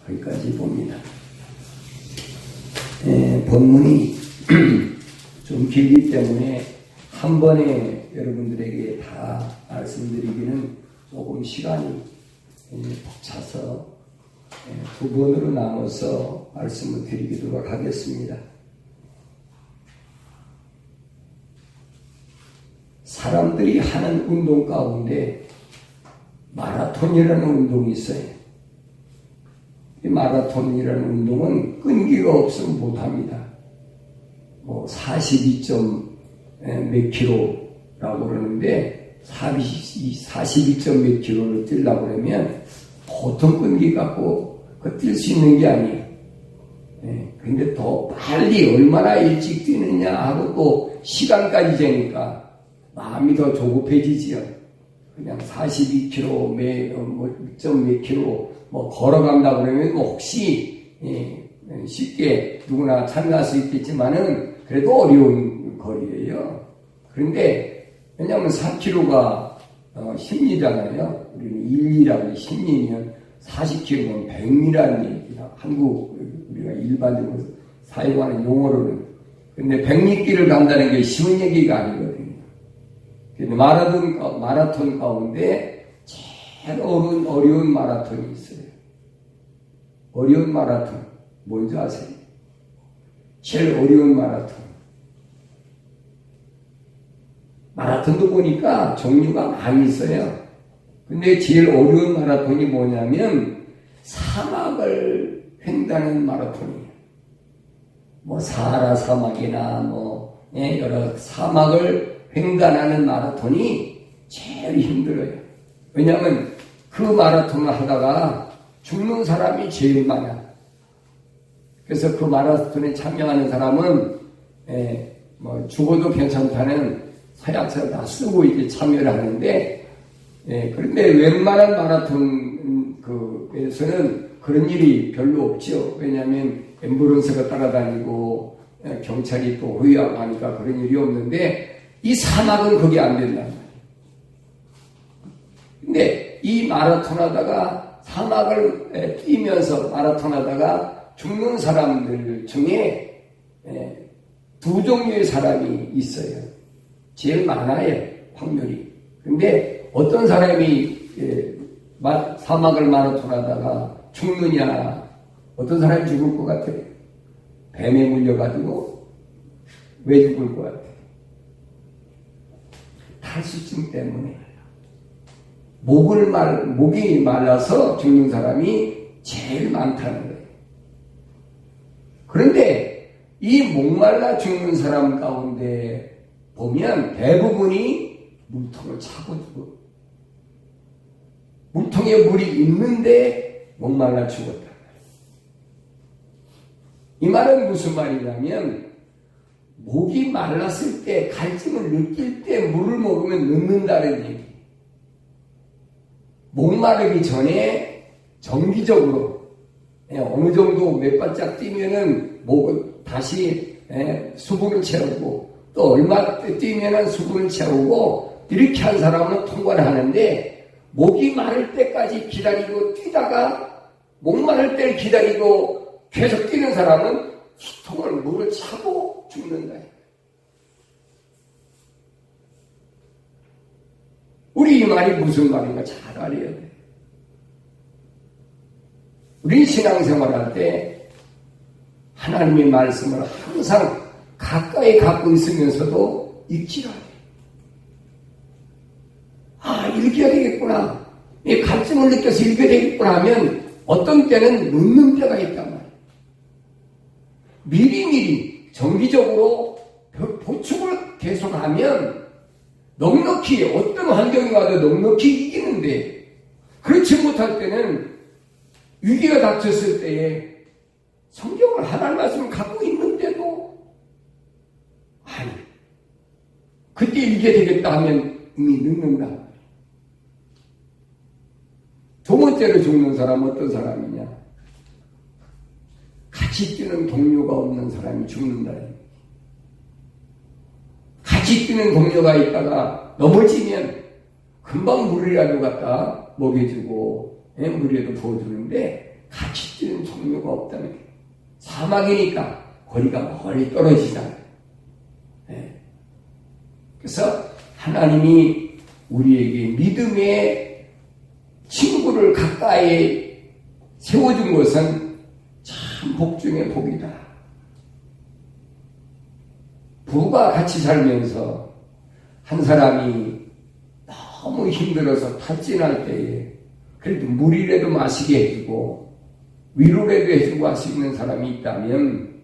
거기까지 봅니다. 본문이 좀 길기 때문에 한 번에 여러분들에게 다 말씀드리기는 조금 시간이 벅차서 두 번으로 나눠서 말씀을 드리도록 하겠습니다. 사람들이 하는 운동 가운데 마라톤이라는 운동이 있어요. 이 마라톤이라는 운동은 끈기가 없으면 못합니다. 42. 몇 킬로라고 그러는데 42. 몇 킬로를 뛰려고 그러면 보통 끈기 갖고 뛸 수 있는 게 아니에요. 근데 더 빨리 얼마나 일찍 뛰느냐 하고 또 시간까지 재니까 마음이 더 조급해지지요. 그냥 42km 몇 킬로 걸어간다 그러면 혹시 쉽게 누구나 참여할 수 있겠지만은 그래도 어려운 거리예요. 그런데 왜냐하면 4km가 10리잖아요. 우리는 1리라고 10리면 40km면 100리라는 얘기야. 한국 우리가 일반적으로 사용하는 용어로는. 근데 100리길을 간다는 게 쉬운 얘기가 아니거든요. 근데 마라톤 가운데 제일 어려운 마라톤이 있어요. 어려운 마라톤 뭔지 아세요? 제일 어려운 마라톤도 보니까 종류가 많이 있어요. 근데 제일 어려운 마라톤이 뭐냐면 사막을 횡단하는 마라톤이에요. 사하라 사막이나 여러 사막을 횡단하는 마라톤이 제일 힘들어요. 왜냐하면 그 마라톤을 하다가 죽는 사람이 제일 많아요. 그래서 그 마라톤에 참여하는 사람은 죽어도 괜찮다는 서약서를 다 쓰고 이제 참여를 하는데, 그런데 웬만한 마라톤에서는 그런 일이 별로 없죠. 왜냐하면 앰뷸런스가 따라다니고 경찰이 또 호위하고 하니까 그런 일이 없는데, 이 사막은 그게 안 된단 말이에요. 근데 이 마라톤 하다가 사막을 뛰면서 마라톤 하다가 죽는 사람들 중에 두 종류의 사람이 있어요. 제일 많아요, 확률이. 근데 어떤 사람이 사막을 마라톤 하다가 죽느냐, 어떤 사람이 죽을 것 같아요? 뱀에 물려가지고 왜 죽을 것 같아요? 탈수증 때문에. 목이 말라서 죽는 사람이 제일 많다는 거예요. 그런데 이 목말라 죽는 사람 가운데 보면 대부분이 물통을 차고 죽어. 물통에 물이 있는데 목말라 죽었다. 이 말은 무슨 말이냐면 목이 말랐을 때 갈증을 느낄 때 물을 먹으면 늙는다는 얘기. 목마르기 전에 정기적으로 어느 정도 몇 발짝 뛰면은 목을 다시 수분을 채우고 또 얼마 뛰면은 수분을 채우고 이렇게 한 사람은 통과를 하는데 목이 마를 때까지 기다리고 뛰다가 목 마를 때를 기다리고 계속 뛰는 사람은 수통을 물을 차고 죽는다. 우리 이 말이 무슨 말인가 잘 알아야 돼. 우리 신앙생활할 때 하나님의 말씀을 항상 가까이 갖고 있으면서도 읽지를 않아요. 읽어야 되겠구나. 이 갈증을 느껴서 읽어야 되겠구나 하면 어떤 때는 늦는 때가 있단 말이에요. 미리미리 정기적으로 보충을 계속하면 넉넉히 어떤 환경이 와도 넉넉히 이기는데 그렇지 못할 때는 위기가 닥쳤을 때에 성경을 하나님 말씀을 갖고 있는데도 그때 읽게 되겠다 하면 이미 늦는다. 두 번째로 죽는 사람은 어떤 사람이냐? 같이 뛰는 동료가 없는 사람이 죽는다. 같이 뛰는 동료가 있다가 넘어지면 금방 물이라도 갖다 먹여주고 물이라도 부어주는데 같이 뛰는 동료가 없다는 거예요. 사막이니까 거리가 멀리 떨어지잖아요. 네. 그래서 하나님이 우리에게 믿음의 친구를 가까이 세워준 것은 참 복 중의 복이다. 부부가 같이 살면서 한 사람이 너무 힘들어서 탈진할 때에 그래도 물이라도 마시게 해주고 위로라도 해주고 할 수 있는 사람이 있다면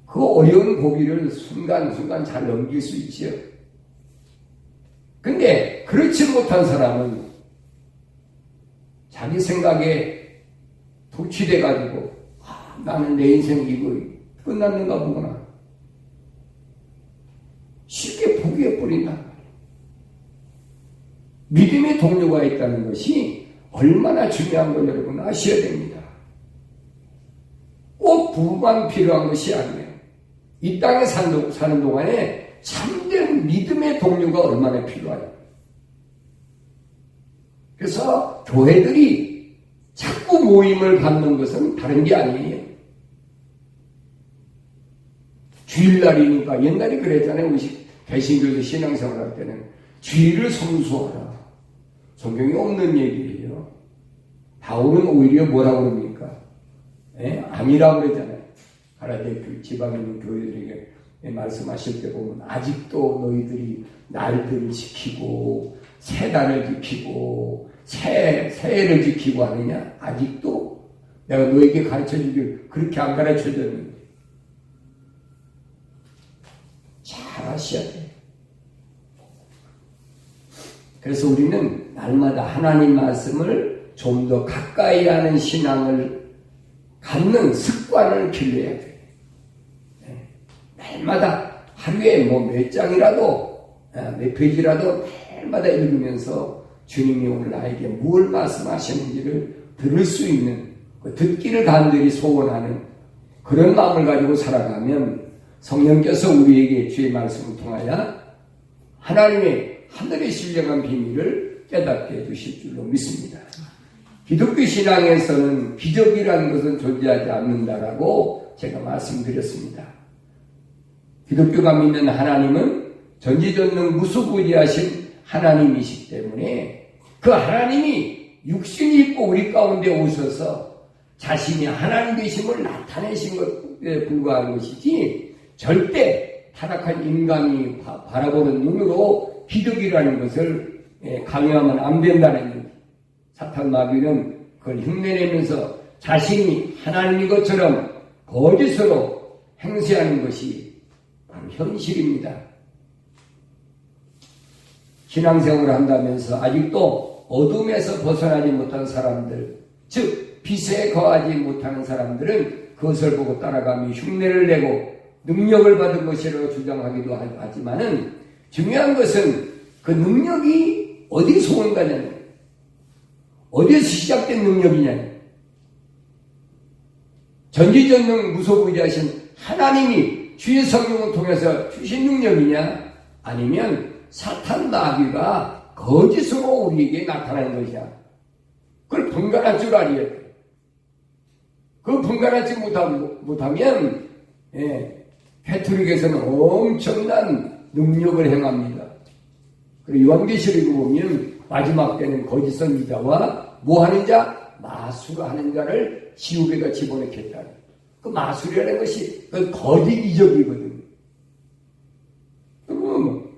그 어려운 고비를 순간순간 잘 넘길 수 있지요. 근데 그렇지 못한 사람은 자기 생각에 도취돼가지고 나는 내 인생 이거 끝났는가 보구나. 쉽게 포기해버린다. 믿음의 동료가 있다는 것이 얼마나 중요한 걸 여러분 아셔야 됩니다. 꼭 부부만 필요한 것이 아니에요. 이 땅에 사는 동안에 참된 믿음의 동료가 얼마나 필요해요. 그래서 교회들이 자꾸 모임을 갖는 것은 다른 게 아니에요. 주일날이니까 옛날에 그랬잖아요. 우리 개신교도 신앙생활 할 때는 주일을 성수하라. 성경에 없는 얘기예요. 바울은 오히려 뭐라고 그럽니까? 아니라고 그러잖아요. 가라데 그 지방에 있는 교회들에게 말씀하실 때 보면 아직도 너희들이 날들을 지키고 새 달을 지키고 새해를 지키고 하느냐? 아직도 내가 너에게 가르쳐주길 그렇게 안 가르쳐줬는데 잘 아셔야 돼요. 그래서 우리는 날마다 하나님 말씀을 좀 더 가까이 하는 신앙을 갖는 습관을 길러야 돼요. 날마다 하루에 몇 장이라도 몇 페이지라도 날마다 읽으면서 주님이 오늘 나에게 뭘 말씀하시는지를 들을 수 있는 듣기를 간절히 소원하는 그런 마음을 가지고 살아가면 성령께서 우리에게 주의 말씀을 통하여 하나님의 하늘의 신령한 비밀을 깨닫게 해주실 줄로 믿습니다. 기독교 신앙에서는 기적이라는 것은 존재하지 않는다라고 제가 말씀드렸습니다. 기독교가 믿는 하나님은 전지전능 무소부지하신 하나님이시기 때문에 그 하나님이 육신이 있고 우리 가운데 오셔서 자신이 하나님 되심을 나타내신 것에 불과한 것이지 절대 타락한 인간이 바라보는 눈으로 기적이라는 것을 강요하면 안 된다는 얘기. 사탄 마귀는 그걸 흉내내면서 자신이 하나님인 것처럼 거짓으로 행세하는 것이 바로 현실입니다. 신앙생활을 한다면서 아직도 어둠에서 벗어나지 못한 사람들, 즉 빛에 거하지 못하는 사람들은 그것을 보고 따라가며 흉내를 내고 능력을 받은 것이라고 주장하기도 하지만은 중요한 것은 그 능력이 어디서 온 거냐는, 어디서 시작된 능력이냐는, 전지전능 무소부지하신 하나님이 주의 성령을 통해서 주신 능력이냐, 아니면 사탄 마귀가 거짓으로 우리에게 나타나는 것이야. 그걸 분간할 줄 알아야 돼. 그걸 분간하지 못하면 가톨릭에서는 엄청난 능력을 행합니다. 그리고 요한계시록을 보면 마지막 때는 거짓 선지자와 뭐 하는 자? 마술하는 자를 지옥에다 집어넣겠다. 그 마술이라는 것이 그 거짓 이적이거든요.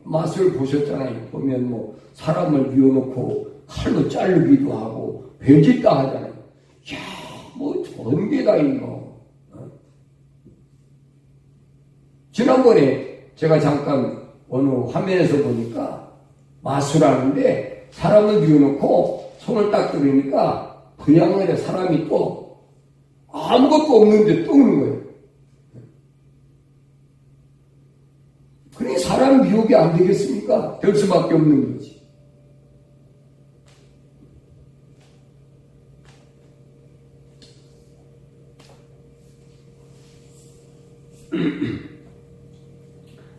마술 보셨잖아요. 보면 사람을 비워놓고 칼로 자르기도 하고 별짓다 하잖아요. 이야, 저런 게 다 있노. 지난번에 제가 잠깐 어느 화면에서 보니까 마술하는데 사람을 비워놓고 손을 딱 들으니까 그 양날에 사람이 또 아무것도 없는데 뜨는 거예요. 그러니 사람 미혹이 안 되겠습니까? 될 수밖에 없는 거지.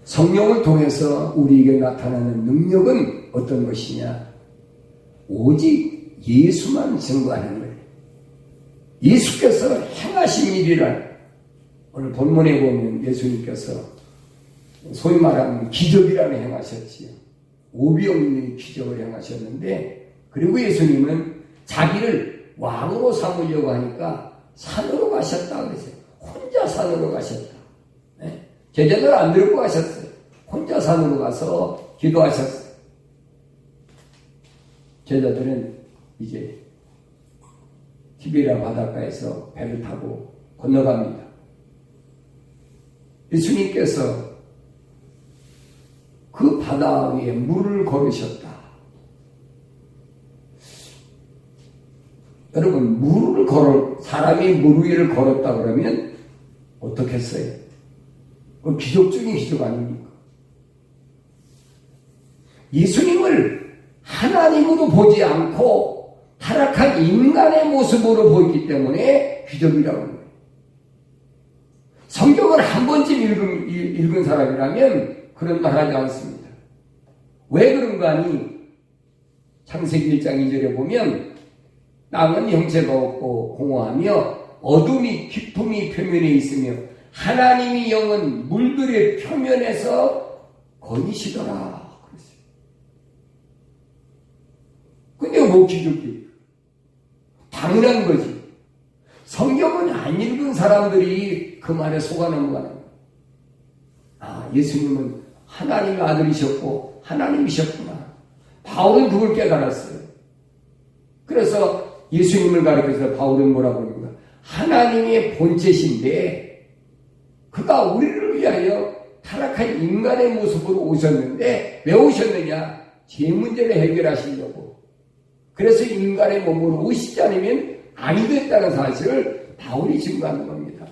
성령을 통해서 우리에게 나타나는 능력은 어떤 것이냐? 오직 예수만 증거하는 거예요. 예수께서 행하신 일이란 오늘 본문에 보면 예수님께서 소위 말하면 기적이라는 행하셨지요. 오비 없는 기적을 행하셨는데, 그리고 예수님은 자기를 왕으로 삼으려고 하니까 산으로 가셨다 그랬어요. 혼자 산으로 가셨다. 네? 제자들 안 들고 가셨어요. 혼자 산으로 가서 기도하셨어요. 제자들은 이제 티베리아 바닷가에서 배를 타고 건너갑니다. 예수님께서 그 바다 위에 물을 걸으셨다. 여러분, 사람이 물 위를 걸었다 그러면 어떻게 했어요? 그 기적 중인 기적 아닙니까? 예수님을 하나님으로 보지 않고 타락한 인간의 모습으로 보였기 때문에 기적이라고 하는 거예요. 성경을 한 번쯤 읽은 사람이라면 그런 말 하지 않습니다. 왜 그런가 하니 창세기 1장 2절에 보면 땅은 형체가 없고 공허하며 어둠이 깊음이 표면에 있으며 하나님이 영은 물들의 표면에서 거니시더라. 근데 뭐 기적이? 당연한 거지. 성경은 안 읽은 사람들이 그 말에 속아 넘어가는 거야. 아, 예수님은 하나님의 아들이셨고 하나님이셨구나. 바울은 그걸 깨달았어요. 그래서 예수님을 가리켜서 바울은 뭐라고 하는 거야? 하나님의 본체신데 그가 우리를 위하여 타락한 인간의 모습으로 오셨는데 왜 오셨느냐? 제 문제를 해결하시려고. 그래서 인간의 몸으로 오시지 않으면 안 됐다는 사실을 바울이 증거하는 겁니다.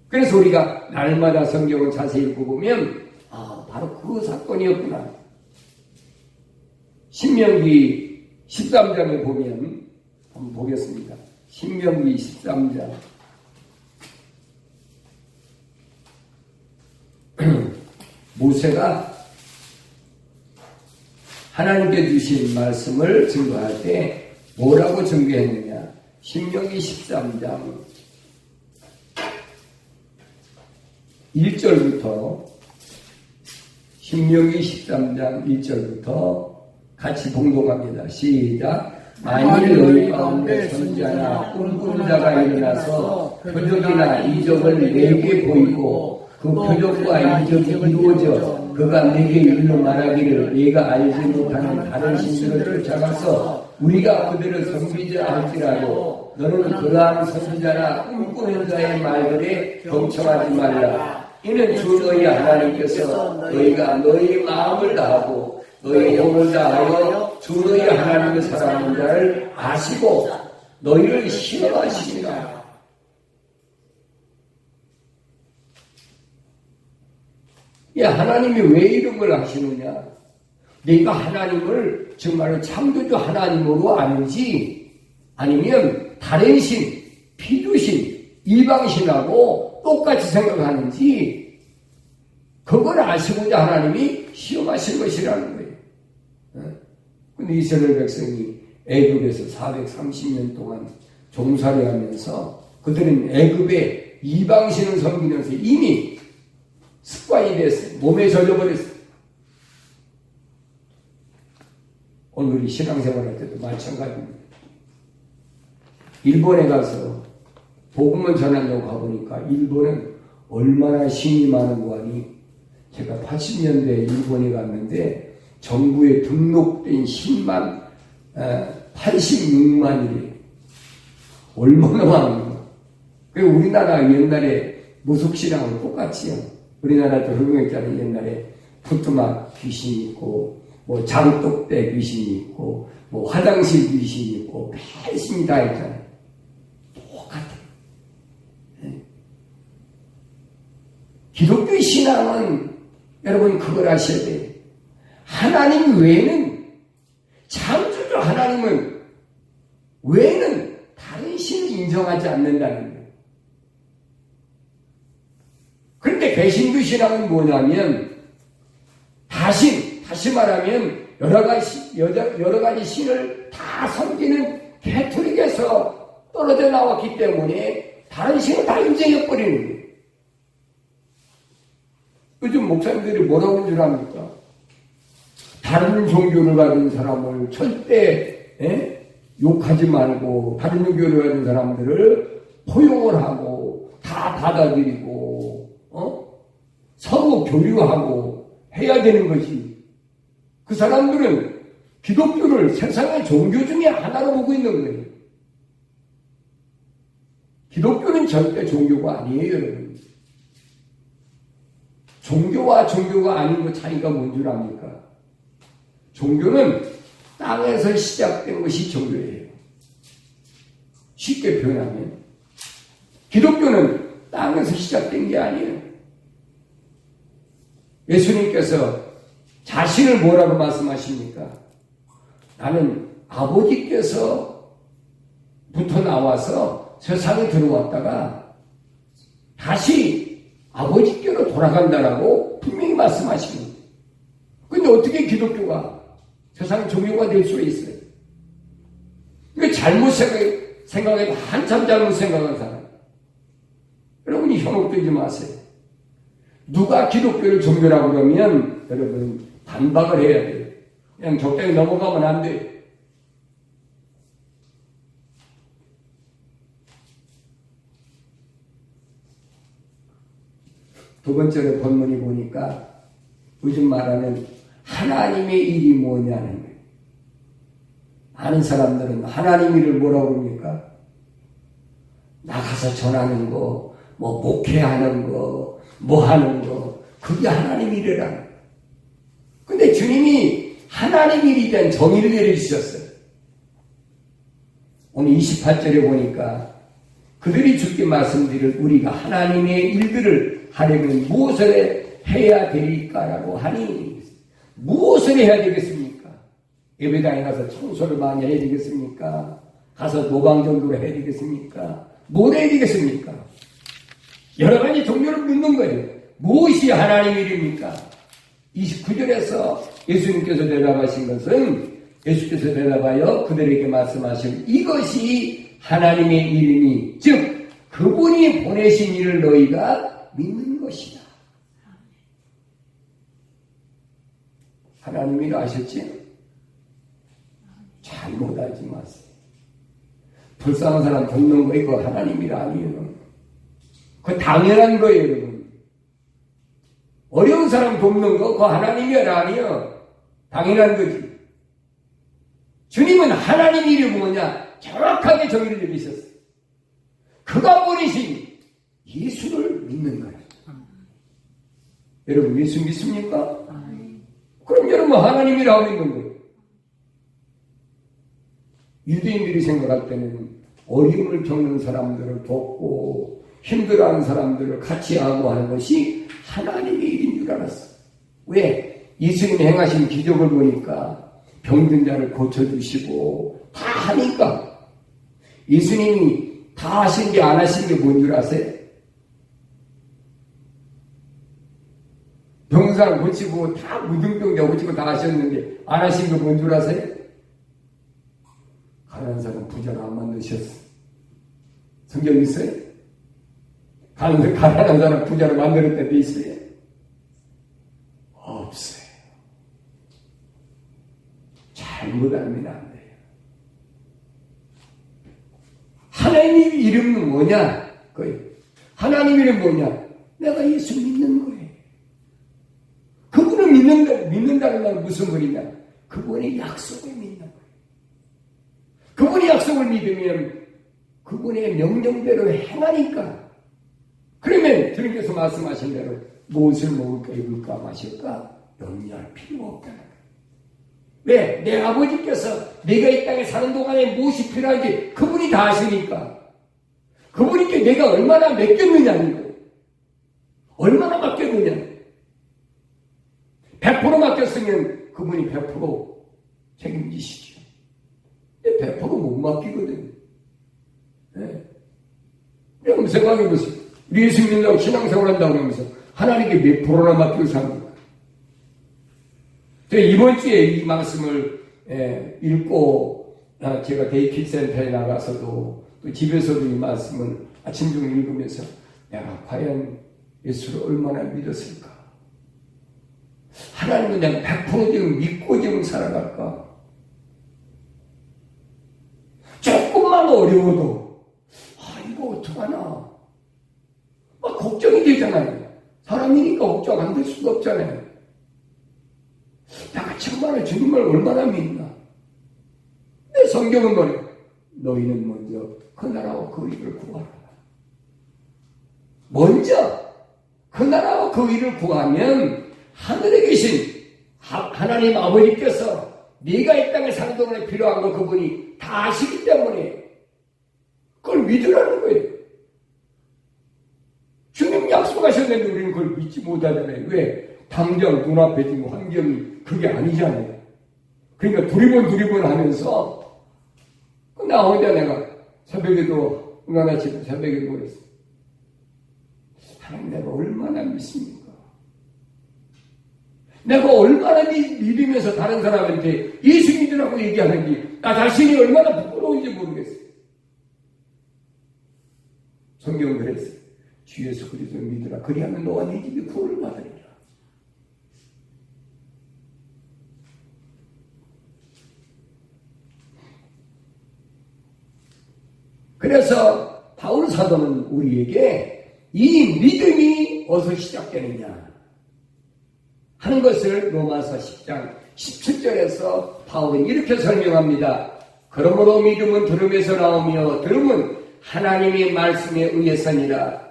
그래서 우리가 날마다 성경을 자세히 읽고 보면 바로 그 사건이었구나. 신명기 13장에 보면 한번 보겠습니다. 신명기 13장 모세가 하나님께 주신 말씀을 증거할 때 뭐라고 증거했느냐? 신명기 13장 1절부터 신명기 13장 1절부터 같이 봉독합니다. 시작. 만일 너희 가운데 선지자나 꿈꾸는 자가 일어나서 표적이나 이적을 내게 보이고 그 표적과 이적이 이루어져 그가 내게 일러 말하기를 내가 알지 못하는 다른 신들을 쫓아가서 우리가 그들을 섬기자 할지라도 너는 그러한 선지자나 꿈꾸는 자의 말들에 경청하지 말라. 이는 주 너희 하나님께서 너희가 너희 마음을 다하고 너희 영을 다하여 주 너희 하나님을 사랑하는 자를 아시고 너희를 시험하시니라. 하나님이 왜 이런 걸 하시느냐? 내가 하나님을 정말로 창조주 하나님으로 아는지 아니면 다른 신, 피주신, 이방신하고 똑같이 생각하는지 그걸 아시고자 하나님이 시험하실 것이라는 거예요. 근데 이스라엘 백성이 애굽에서 430년 동안 종살이 하면서 그들은 애굽의 이방신을 섬기면서 이미 습관이 됐어요. 몸에 젖어버렸어요. 오늘 우리 신앙생활 할 때도 마찬가지입니다. 일본에 가서 복음을 전하려고 가보니까 일본은 얼마나 신이 많은 거 아니? 제가 80년대에 일본에 갔는데 정부에 등록된 신만 86만이래요. 얼마나 많은가? 그리고 우리나라 옛날에 무속신앙은 똑같이요. 우리나라도 흑명했잖아요. 옛날에 푸트막 귀신이 있고 뭐 장독대 귀신이 있고 뭐 화장실 귀신이 있고 별신이 다 있잖아요. 똑같아요. 네. 기독교 신앙은 여러분 그걸 아셔야 돼요. 하나님 외에는 창조주 하나님은 외에는 다른 신을 인정하지 않는다는 거예요. 그런데 개신교 신앙은 뭐냐면 다시 말하면 여러 가지 신을 다 섬기는 캐톨릭에서 떨어져 나왔기 때문에 다른 신을 다 인정해버리는 거예요. 요즘 목사님들이 뭐라고 하는 줄 압니까? 다른 종교를 가진 사람을 절대 욕하지 말고 다른 종교를 가진 사람들을 포용을 하고 다 받아들이고 서로 교류하고 해야 되는 것이, 그 사람들은 기독교를 세상의 종교 중에 하나로 보고 있는 거예요. 기독교는 절대 종교가 아니에요, 여러분. 종교와 종교가 아닌 것 차이가 뭔 줄 압니까? 종교는 땅에서 시작된 것이 종교예요. 쉽게 표현하면. 기독교는 땅에서 시작된 게 아니에요. 예수님께서 자신을 뭐라고 말씀하십니까? 나는 아버지께서부터 나와서 세상에 들어왔다가 다시 아버지께로 돌아간다라고 분명히 말씀하십니다. 근데 어떻게 기독교가 세상 종교가 될 수가 있어요? 이거 잘못 생각해도 한참 잘못 생각한 사람. 여러분이 현혹되지 마세요. 누가 기독교를 종교라고 그러면 여러분 반박을 해야 돼요. 그냥 적당히 넘어가면 안 돼요. 두 번째로 본문이 보니까 요즘 말하는 하나님의 일이 뭐냐는 거예요. 아는 사람들은 하나님 일을 뭐라고 그럽니까? 나가서 전하는 거, 뭐 목회하는 거, 뭐 하는 거, 그게 하나님 일이라는 거예요. 근데 주님이 하나님 일에 대한 정의를 내려주셨어요. 오늘 28절에 보니까 그들이 주께 말씀드릴 우리가 하나님의 일들을 하려면 무엇을 해야 되릴까라고 하니, 무엇을 해야 되겠습니까? 예배당에 가서 청소를 많이 해야 되겠습니까? 가서 노방 정도로 해야 되겠습니까? 뭘 해야 되겠습니까? 여러 가지 종교를 묻는 거예요. 무엇이 하나님 일입니까? 29절에서 예수님께서 대답하신 것은, 예수께서 대답하여 그들에게 말씀하신 이것이 하나님의 일이니, 즉 그분이 보내신 일을 너희가 믿는 것이다. 하나님 일 아셨지? 잘못하지 마세요. 불쌍한 사람 돕는 거 이거 하나님 일 아니에요. 그거 당연한 거예요, 여러분. 어려운 사람 돕는 거 그거 하나님 일 아니에요. 당연한 거지. 주님은 하나님 일이 뭐냐? 정확하게 정의를 내리셨어요. 그가 보내신 예수를 믿는 거예요. 여러분 예수 믿습니까? 그럼 여러분 하나님이라고 믿는 거예요. 유대인들이 생각할 때는 어려움을 겪는 사람들을 돕고 힘들어하는 사람들을 같이 하고 하는 것이 하나님의 일인 줄 알았어요. 왜? 예수님이 행하신 기적을 보니까 병든 자를 고쳐주시고 다 하니까. 예수님이 다 하신 게 안 하신 게 뭔 줄 아세요? 병든 사람 고치고 다 무등병자 고치고 다 하셨는데 안 하신 게 뭔 줄 아세요? 가난한 사람 부자로 안 만드셨어. 성경 있어요? 가난한 사람 부자로 만들었던 데 있어요? 없어요. 잘못 알면 안 돼요. 하나님 이름은 뭐냐? 하나님 이름은 뭐냐? 내가 예수 믿는 거예요. 그분을 믿는다는 건 무슨 말이냐? 그분의 약속을 믿는 거예요. 그분의 약속을 믿으면 그분의 명령대로 행하니까. 그러면 주님께서 말씀하신 대로 무엇을 먹을까, 입을까, 마실까 염려할 필요가 없다는 거예요. 왜? 내 아버지께서 내가 이 땅에 사는 동안에 무엇이 필요한지 그분이 다 아시니까. 그분께 내가 얼마나 맡겼느냐는 거예요. 얼마나 맡겼느냐. 100% 맡겼으면 그분이 100% 책임지시죠. 100%못 맡기거든요. 네. 여러분 생각해보세요. 우리 예수 믿는다고 신앙생활 한다고 하면서 하나님께 몇 프로나 맡기고 삽니까? 제가 이번 주에 이 말씀을 읽고 제가 데이케어 센터에 나가서도 또 집에서도 이 말씀을 아침 중 읽으면서 내가 과연 예수를 얼마나 믿었을까? 하나님은 내가 100% 지금 믿고 지금 살아갈까? 조금만 어려워도 이거 어떡하나? 막 걱정이 되잖아요. 사람이니까 걱정 안 될 수가 없잖아요. 내가 정말 주님을 얼마나 믿나? 내 성경은 뭐래? 너희는 먼저 그 나라와 그 의를 구하라. 먼저 그 나라와 그 의를 구하면 하늘에 계신 하나님 아버지께서 네가 이 땅에 사는 동안에 필요한 거 그분이 다 아시기 때문에 그걸 믿으라는 거예요. 주님 약속하셨는데 우리는 그걸 믿지 못하잖아요. 왜? 당장 눈앞에 지금 환경이 그게 아니잖아요. 그러니까 두리번 하면서 나 혼자 내가 새벽에도 응아나치고 새벽에 보냈어. 하나님 내가 얼마나 믿습니까? 내가 얼마나 믿으면서 다른 사람한테 예수 믿으라고 얘기하는지 나 자신이 얼마나 부끄러운지 모르겠어요. 성경은 그랬어요. 주 예수 그리스도를 믿으라. 그리하면 너와 네 집이 구원을 받으리라. 그래서 바울 사도는 우리에게 이 믿음이 어디서 시작되느냐 하는 것을 로마서 10장 17절에서 바울은 이렇게 설명합니다. 그러므로 믿음은 들음에서 나오며 들음은 하나님의 말씀에 의해서니라.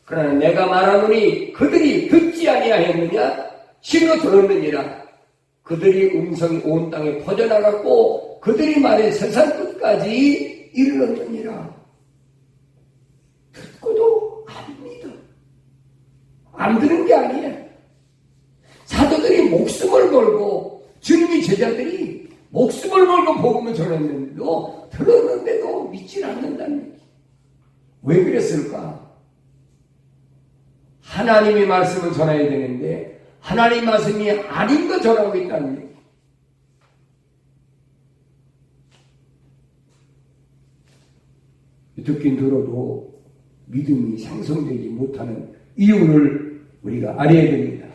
그러나 내가 말하노니 그들이 듣지 아니하였느냐? 심로 들었느니라. 그들이 음성이 온 땅에 퍼져나갔고 그들이 말해 세상 끝까지 이르렀느니라. 듣고도 안 믿어. 안 듣는 게 아니에요. 사도들이 목숨을 걸고 주님의 제자들이 목숨을 걸고 복음을 전했는데도 들었는데도 믿질 않는다는 얘기. 왜 그랬을까? 하나님의 말씀을 전해야 되는데 하나님의 말씀이 아닌 거 전하고 있다는 얘기. 듣긴 들어도 믿음이 생성되지 못하는 이유를 우리가 알아야 됩니다.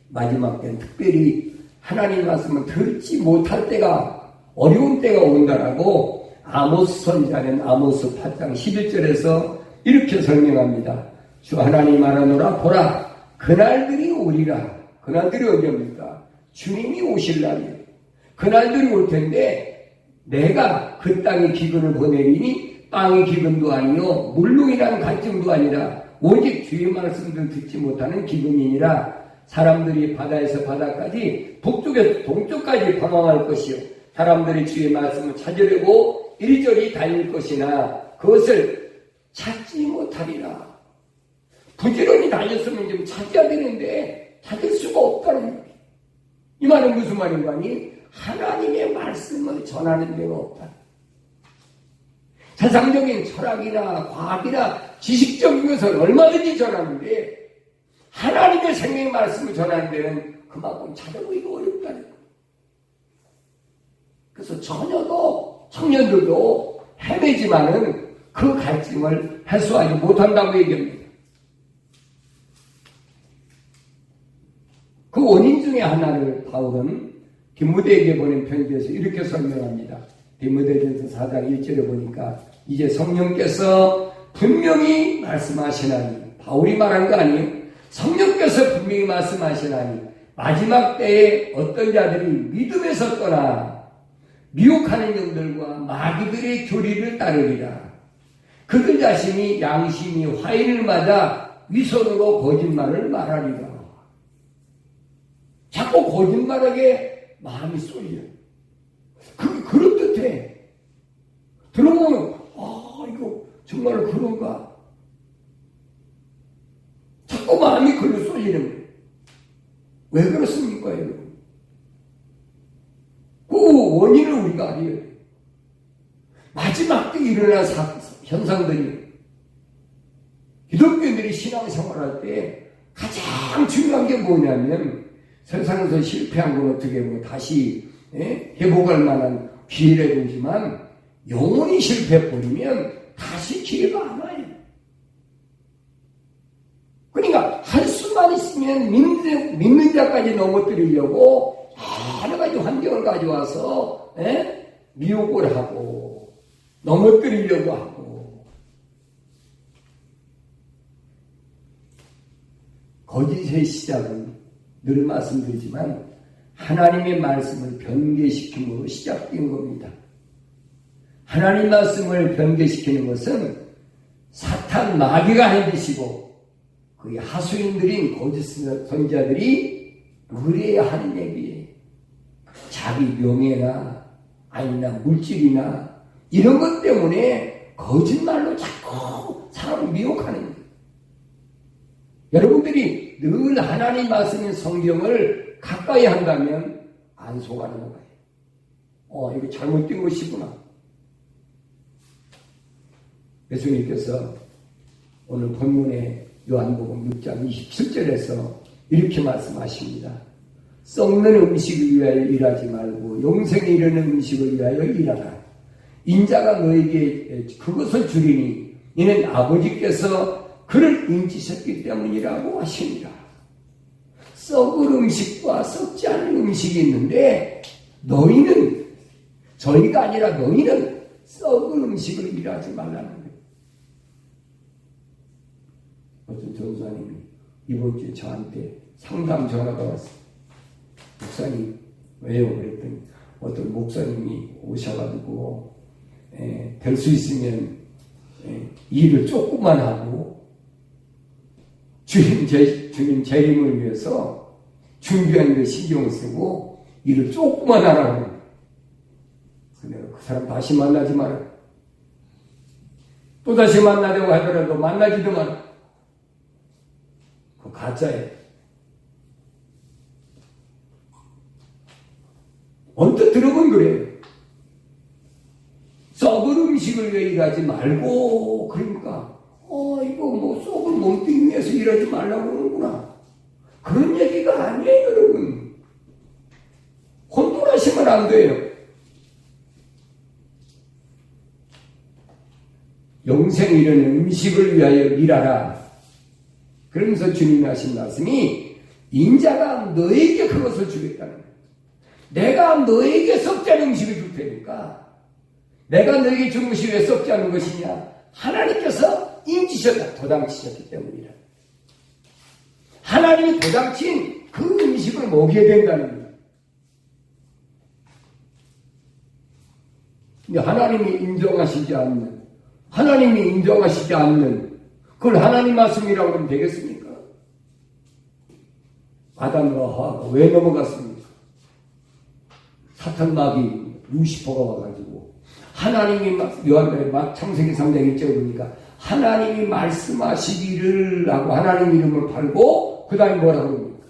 마지막 때는 특별히 하나님 말씀을 듣지 못할 때가 어려운 때가 온다라고 아모스 선지자는 아모스 8장 11절에서 이렇게 설명합니다. 주 하나님 말하노라 보라 그날들이 오리라. 그날들이 언제입니까? 주님이 오실 날이에요. 그날들이 올 텐데 내가 그 땅에 기근을 보내리니 땅의 기근도 아니요 물롱이라는 갈증도 아니라 오직 주의 말씀을 듣지 못하는 기근이니라. 사람들이 바다에서 바다까지 북쪽에서 동쪽까지 방황할 것이요 사람들이 주의 말씀을 찾으려고 이리저리 다닐 것이나 그것을 찾지 못하리라. 부지런히 다녔으면 좀 찾아야 되는데 찾을 수가 없다는 거예요. 이 말은 무슨 말인가 하니 하나님의 말씀을 전하는 데가 없다. 세상적인 철학이나 과학이나 지식적인 것을 얼마든지 전하는데 하나님의 생명의 말씀을 전하는 데는 그만큼 찾아보기가 어렵다는 거예요. 그래서 청년들도 헤매지만은 그 갈증을 해소하지 못한다고 얘기합니다. 그 원인 중에 하나를 바울은 디모데에게 보낸 편지에서 이렇게 설명합니다. 디모데전서 4장 1절에 보니까 이제 성령께서 분명히 말씀하시나니 바울이 말한 거 아니에요. 성령께서 분명히 말씀하시나니 마지막 때에 어떤 자들이 믿음에서 떠나 미혹하는 영들과 마귀들의 교리를 따르리라. 그들 자신이 양심이 화인을 맞아 위선으로 거짓말을 말하리라. 자꾸 거짓말하게 마음이 쏠려. 그렇듯해. 들어보면 이거 정말 그런가? 자꾸 마음이 글로 쏠리는 거예요. 왜 그렇습니까, 여러분? 그 원인을 우리가 알아야 돼요. 마지막 때 일어난 현상들이 기독교인들이 신앙생활할 때 가장 중요한 게 뭐냐면 세상에서 실패한 건 어떻게 다시 회복할 만한 기회를 오지만 영원히 실패해버리면 다시 기회가 안 와요. 그러니까 할 수만 있으면 믿는 자까지 넘어뜨리려고 여러 가지 환경을 가져와서 미혹을 하고 넘어뜨리려고 하고 거짓의 시작은 늘 말씀드리지만 하나님의 말씀을 변개시킴으로 시작된 겁니다. 하나님 말씀을 변개시키는 것은 사탄 마귀가 해주시고 그의 하수인들인 거짓 선지자들이 의뢰해야 하는 얘기예요. 자기 명예나 아니나 물질이나 이런 것 때문에 거짓말로 자꾸 사람을 미혹하는 거예요. 여러분들이 늘 하나님 말씀인 성경을 가까이 한다면 안 속아는 거예요. 이거 잘못된 것이구나. 예수님께서 오늘 본문에 요한복음 6장 27절에서 이렇게 말씀하십니다. 썩는 음식을 위하여 일하지 말고 영생에 이르는 음식을 위하여 일하라. 인자가 너에게 그것을 주리니 이는 아버지께서 그를 인치셨기 때문이라고 하십니다. 썩을 음식과 썩지 않은 음식이 있는데 너희는 저희가 아니라 너희는 썩은 음식을 일하지 말라는 거예요. 어떤 전사님이 이번 주에 저한테 상담 전화가 왔어요. 목사님 왜요? 그랬더니 어떤 목사님이 오셔가지고 될 수 있으면 일을 조금만 하고 주님 재림을 위해서 준비하는 데 신경을 쓰고 일을 조금만 하라고. 내가 그 사람 다시 만나지 마라. 또 다시 만나려고 하더라도 만나지도 마라. 그 가짜예요. 언뜻 들어본 그래요. 썩은 음식을 위해 일하지 말고, 그러니까 이거 뭐 썩은 몸뚱이 위해서 일하지 말라고 그러는구나. 그런 얘기가 아니에요, 여러분. 혼돈하시면 안 돼요. 영생 이르는 음식을 위하여 일하라. 그러면서 주님이 하신 말씀이 인자가 너에게 그것을 주겠다는 거예요. 내가 너에게 썩지 않은 음식을 줄 테니까 내가 너에게 준 것이 왜 썩지 않은 것이냐? 하나님께서 인치셨다. 도당치셨기 때문이라. 하나님이 도당친 그 음식을 먹여야 된다는 거예요. 근데 하나님이 인정하시지 않는 그걸 하나님 말씀이라고 하면 되겠습니까? 아담과 하와가 왜 넘어갔습니까? 사탄 마귀 루시퍼가 와가지고 하나님이 창세기 3장 1절에 보니까 하나님이 말씀하시기를 하고 하나님 이름을 팔고 그 다음에 뭐라고 합니까?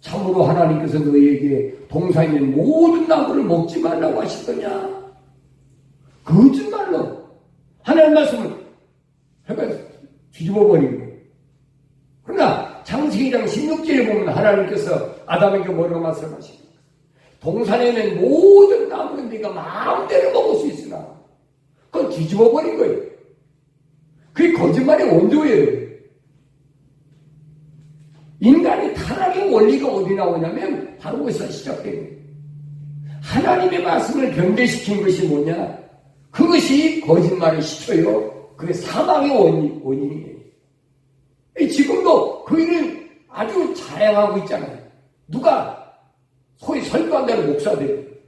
참으로 하나님께서 너희에게 동산에 있는 모든 나무를 먹지 말라고 하시더냐? 거짓말로 하나님 말씀을 해가 뒤집어버린 거예요. 그러나 창세기 2장 16절에 보면 하나님께서 아담에게 뭐라고 말씀하십니까? 동산에 있는 모든 나무는 네가 마음대로 먹을 수 있으나 그건 뒤집어버린 거예요. 그게 거짓말의 원조예요. 인간의 타락의 원리가 어디 나오냐면 바로 거기서 시작돼요. 하나님의 말씀을 변개시킨 것이 뭐냐? 그것이 거짓말의 시초요. 그게 사망의 원인이에요. 지금도 그 일을 아주 자랑하고 있잖아요. 누가? 소위 설교한다는 목사들.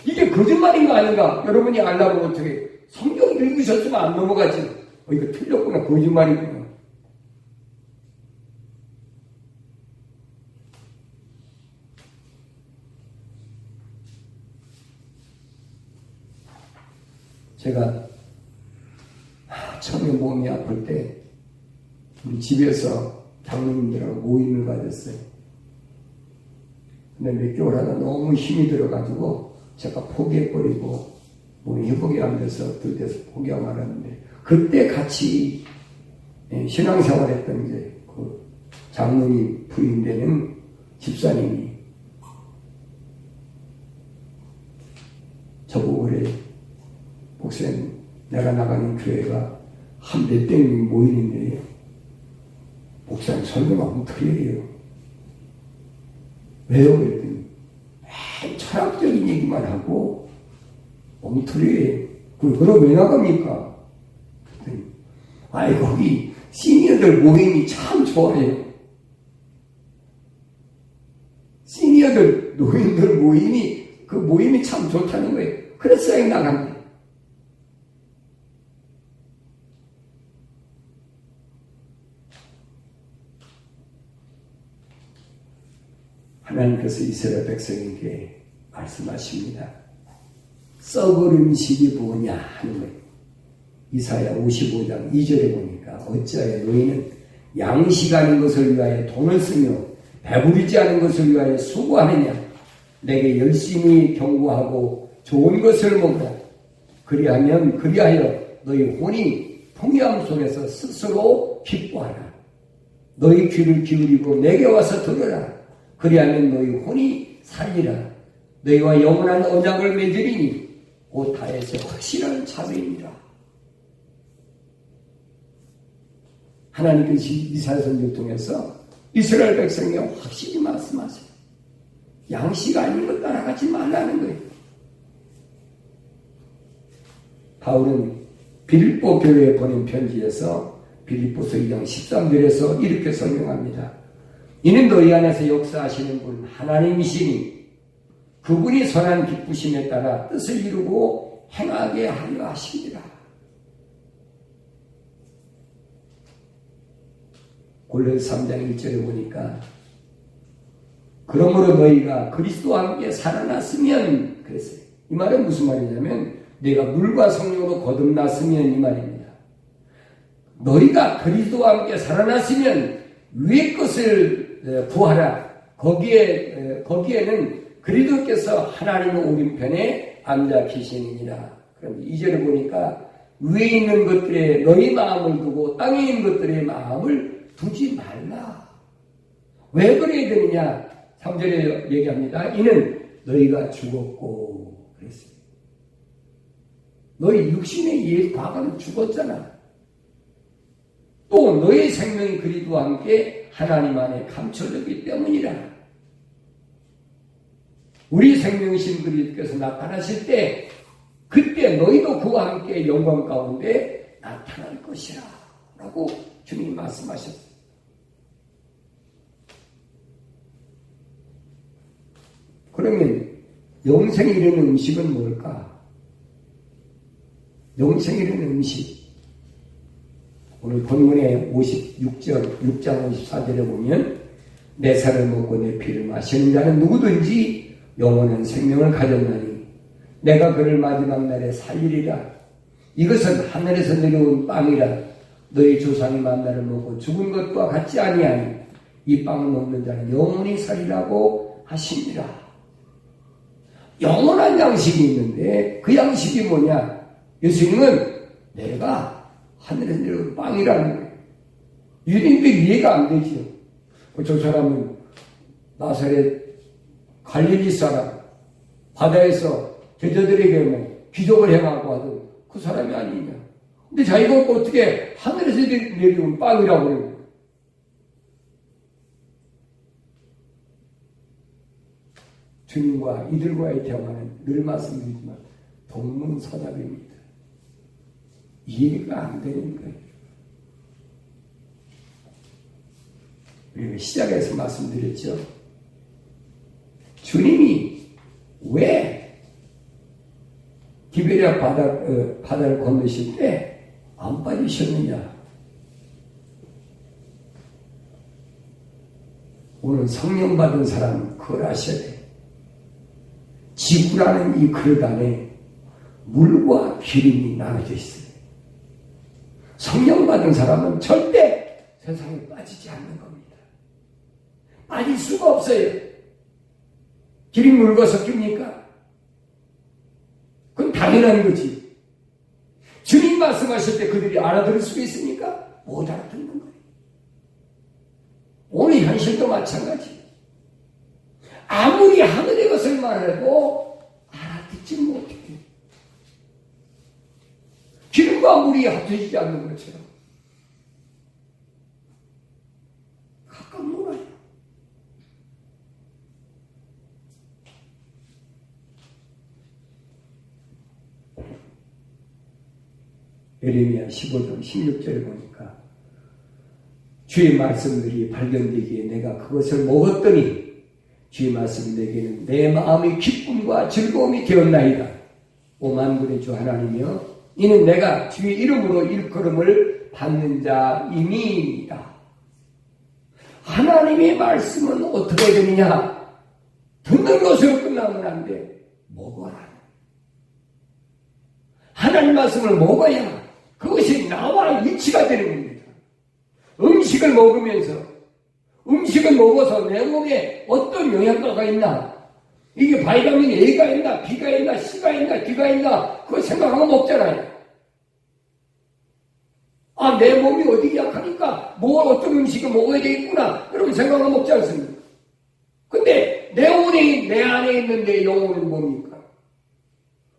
이게 거짓말인가 아닌가? 여러분이 알라고 어떻게 성경 읽으셨으면 안 넘어가지. 이거 틀렸구나. 거짓말이구나. 제가 처음에 몸이 아플 때 우리 집에서 장로님들하고 모임을 가졌어요. 근데 몇 개월 하다 너무 힘이 들어가지고 제가 포기해버리고 몸이 회복이 안 돼서 들때서 포기하고 말았는데 그때 같이 신앙생활했던 이제 그 장로님 부인되는 집사님이 저보고 그래. 목사님, 내가 나가는 교회가 한 몇백 명이 모이는데 목사님 설교가 엉터리예요. 왜요? 그랬더니 철학적인 얘기만 하고 엉터리예요. 그럼 왜 나갑니까? 그랬더니 아이 거기 시니어들 모임이 참 좋아요. 시니어들 노인들 모임이 그 모임이 참 좋다는 거예요. 그래서 나갑니다. 하나님께서 이스라엘 백성에게 말씀하십니다. 썩을 음식이 뭐냐 하는 거예요. 이사야 55장 2절에 보니까 어찌하여 너희는 양식 아닌 것을 위하여 돈을 쓰며 배부르지 않은 것을 위하여 수고하느냐. 내게 열심히 경고하고 좋은 것을 먹으라. 그리하여 너희 혼이 풍요함 속에서 스스로 기뻐하라. 너희 귀를 기울이고 내게 와서 들으라. 그리하면 너희 혼이 살리라. 너희와 영원한 언약을 맺으리니 곧 다에서 확실한 자비입니다. 하나님께서 이사야 선지를 통해서 이스라엘 백성에게 확실히 말씀하세요. 양식 아닌 것 따라가지 말라는 거예요. 바울은 빌립보 교회에 보낸 편지에서 빌립보서 2장 13절에서 이렇게 설명합니다. 이는 너희 안에서 역사하시는 분 하나님이시니 그분이 선한 기쁘심에 따라 뜻을 이루고 행하게 하려 하십니다. 골로새 3장 1절에 보니까 그러므로 너희가 그리스도와 함께 살아났으면 그랬어요. 이 말은 무슨 말이냐면 내가 물과 성령으로 거듭났으면 이 말입니다. 너희가 그리스도와 함께 살아났으면 위의 것을 구하라. 거기에는 그리스도께서 하나님의 오른편에 앉아 계시느니라. 그럼 2절에 보니까 위에 있는 것들에 너희 마음을 두고 땅에 있는 것들의 마음을 두지 말라. 왜 그래야 되느냐? 3절에 얘기합니다. 이는 너희가 죽었고 그랬어요. 너희 육신의 옛 과거는 죽었잖아. 또 너의 생명이 그리스도와 함께 하나님 안에 감춰졌기 때문이라. 우리 생명이신 그리스도께서 나타나실 때 그때 너희도 그와 함께 영광 가운데 나타날 것이라 라고 주님이 말씀하셨어요. 그러면 영생이 이르는 음식은 뭘까? 영생이 이르는 음식. 오늘 본문의 56장 54절에 보면 내 살을 먹고 내 피를 마시는 자는 누구든지 영원한 생명을 가졌나니 내가 그를 마지막 날에 살리리라. 이것은 하늘에서 내려온 빵이라. 너희 조상이 만나를 먹고 죽은 것과 같지 아니하니 이 빵을 먹는 자는 영원히 살리라고 하십니다. 영원한 양식이 있는데 그 양식이 뭐냐? 예수님은 내가 하늘에서 내려온 빵이라는 거예요. 유대인도 이해가 안 되지요. 저 사람은 나사렛 갈릴리 사람, 바다에서 제자들에게 기적을 행하고 하던 그 사람이 아니냐. 근데 자기가 어떻게 하늘에서 내려온 빵이라고 그래요. 주님과 이들과의 대화는 늘 말씀드리지만 동문서답입니다. 이해가 안 되는 거예요. 우리가 시작에서 말씀드렸죠. 주님이 왜 디베랴 바다를 건너실 때 안 빠지셨느냐? 오늘 성령 받은 사람은 그걸 아셔야 돼요. 지구라는 이 그릇 안에 물과 기름이 나눠져 있어요. 성령 받은 사람은 절대 세상에 빠지지 않는 겁니다. 빠질 수가 없어요. 기름 물과 섞입니까? 그건 당연한 거지. 주님 말씀하실 때 그들이 알아들을 수 있습니까? 못 알아듣는 거예요. 오늘 현실도 마찬가지. 아무리 하늘의 것을 말해도 알아듣지 못해요. 샘과 물이 합쳐지지 않는 것처럼 각각 놀아요. 예레미야 15장 16절에 보니까 주의 말씀들이 발견되기에 내가 그것을 먹었더니 주의 말씀이 내게는 내 마음의 기쁨과 즐거움이 되었나이다. 오 만군의 주 하나님이여, 이는 내가 주의 이름으로 일컬음을 받는 자임이니이다. 하나님의 말씀은 어떻게 되느냐? 듣는 것으로 끝나면 안 돼. 먹어라. 하나님 말씀을 먹어야 그것이 나와 일치가 되는 겁니다. 음식을 먹어서 내 몸에 어떤 영양가가 있나? 이게 바이타민 A가 있나, B가 있나, C가 있나, D가 있나, 그거 생각하고 먹잖아요. 아, 내 몸이 어디 약하니까 어떤 음식을 먹어야 되겠구나, 그런 생각하고 먹지 않습니까? 근데 내 안에 있는 내 영혼은 뭡니까?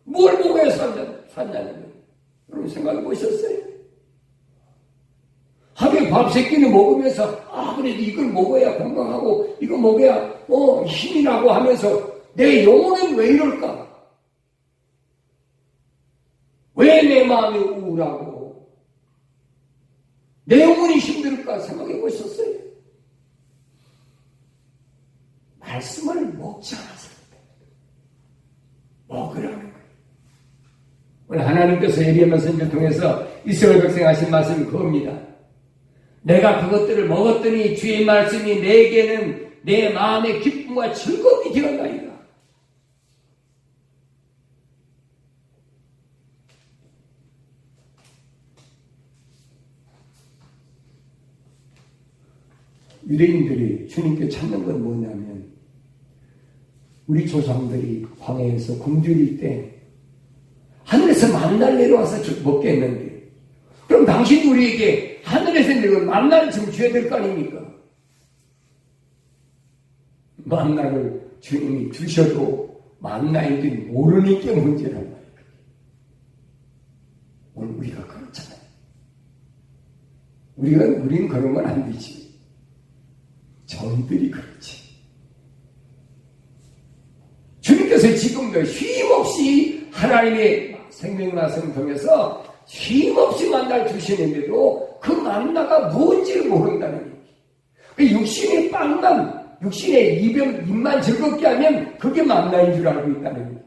뭘 먹어야 산다는 거예요. 여러분 생각해 보셨어요? 하루에 밥 3끼는 먹으면서 그래도 이걸 먹어야 건강하고 이거 먹어야 힘이 나고 하면서 내 영혼은 왜 이럴까? 왜 내 마음이 우울하고 내 영혼이 힘들까 생각해 보셨어요? 말씀을 먹지 않았습니다. 먹으라는 거예요. 오늘 하나님께서 예레미야 선지자를 통해서 이스라엘 백성 하신 말씀이 그겁니다. 내가 그것들을 먹었더니 주의 말씀이 내게는 내 마음의 기쁨과 즐거움이 되었나이다. 유대인들이 주님께 찾는 건 뭐냐면, 우리 조상들이 광야에서 굶주릴 때 하늘에서 만나를 내려와서 먹게 했는데, 그럼 당신 우리에게 하늘에서 내려온 만나를 지금 줘야 될 거 아닙니까? 만나를 주님이 주셔도 만나인지 모르는 게 문제란 말이에요. 오늘 우리가 그렇잖아요. 우리는 그런 건 안 되지. 저희들이 그렇지. 주님께서 지금도 쉼없이 하나님의 생명 말씀을 통해서 쉼없이 만나를 주시는데도 그 만나가 뭔지를 모른다는 얘기. 그 육신의 빵만, 육신의 입만 즐겁게 하면 그게 만나인 줄 알고 있다는 얘기.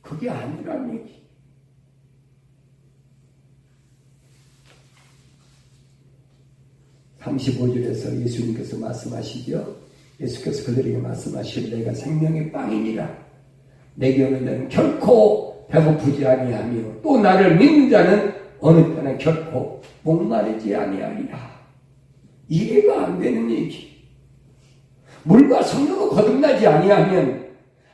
그게 아니라는 얘기. (35절에서) 예수님께서 말씀하시죠. 예수께서 그들에게 말씀하시되 내가 생명의 빵이니라. 내게 오는 자는 결코 배고프지 아니하며 또 나를 믿는 자는 어느 때나 결코 목마르지 아니하리라. 이해가 안 되는 얘기. 물과 성령으로 거듭나지 아니하면,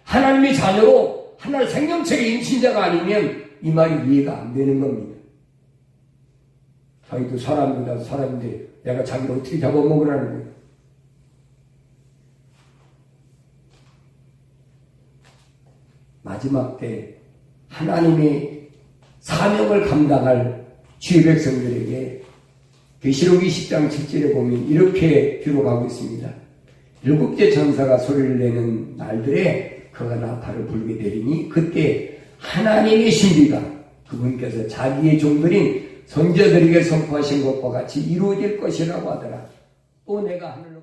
하나님의 자녀로 하나의 생명체의 임신자가 아니면 이 말이 이해가 안 되는 겁니다. 자기도 사람인데 내가 자기를 어떻게 잡아먹으라는 거예요. 마지막 때 하나님의 사명을 감당할 주의 백성들에게 계시록 20장 7절에 보면 이렇게 기록하고 있습니다. 7째 천사가 소리를 내는 날들에 그가 나팔을 불게 되리니 그때 하나님의 신비가 그분께서 자기의 종들인 선지자들에게 선포하신 것과 같이 이루어질 것이라고 하더라. 또 내가 하늘로